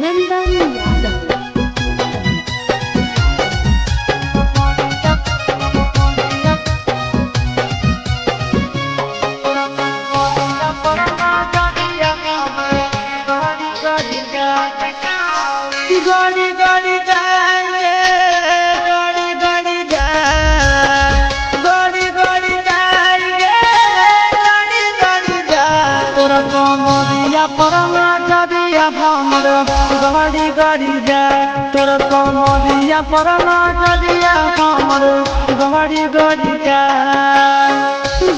नंदन यादव। गाड़ी गाड़ी जाए गाड़ी गाड़ी जाए गाड़ी गाड़ी जाए गाड़ी गाड़ी जाए तोरा कमरिया परमा जदिया हमर गाड़ी गाड़ी जाए तोरा कमरिया परमा जदिया हमर गाड़ी गाड़ी जाए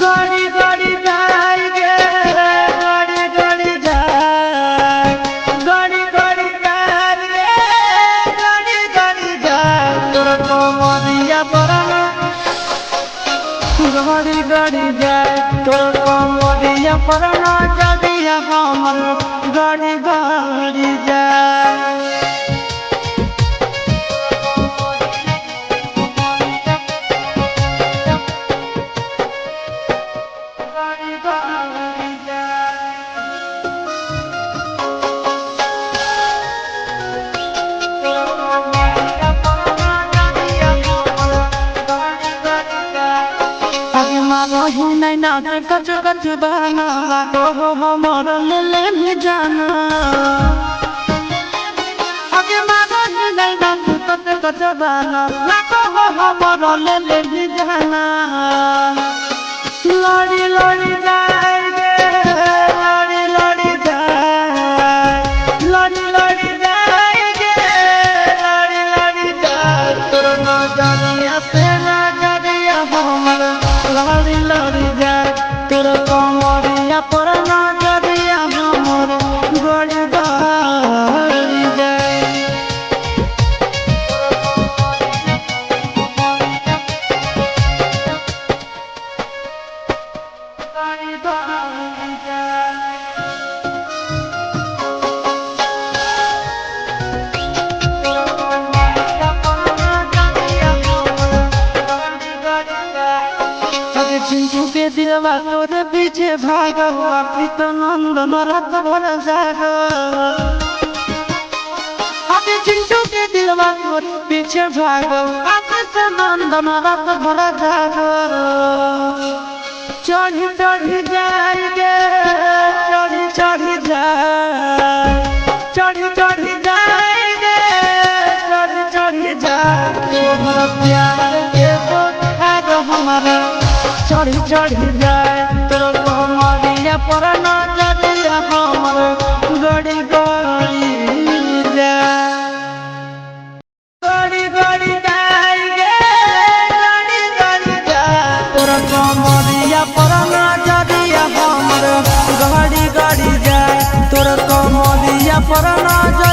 गाड़ी गाड़ी जाए गाड़ी गाड़ी जाए गाड़ी गाड़ी गाड़ी गाड़ी जाए तोर कमरिया परमा जदिया हमर गाड़ी गाड़ी जाए गाड़ी गाड़ी नहीं ना कच कच बना तो हमर ले भी जाना आगे मानो नहीं ना कच कच बना तो हमर ले भी जाना लड़ी लड़ी जाए लड़ी लड़ी जाए लड़ी लड़ी जाए लड़ी लड़ी जाए तोर नजरिया से नजरिया हमर लड़ी लड़ी जाए तोर कमरिया पर नजरिया हमर गड़ी गड़ी जाए गड़ी गड़ी जाए चिंटू के दिलवा तोरे पीछे भागा हुआ प्रीत नंदन रात भर जागा अभी चिंटू के दिलवा तोरे पीछे भागा हुआ प्रीत नंदन रात भर जागा चढ़ी चढ़ी जाएंगे चढ़ी चढ़ी जाए चढ़ी चढ़ी जाएंगे चढ़ी चढ़ी जाए तुम्हारा प्यार के बोझ हमारा चढ़ी चढ़ी जाए तोर कमरिया पर नजरिया हमर गड़ी गड़ी जाए गड़ी गड़ी जाए गड़ी गड़ी जाए तोर कमरिया पर नजरिया हमर गड़ी गड़ी जाए तोर कमरिया पर नजरिया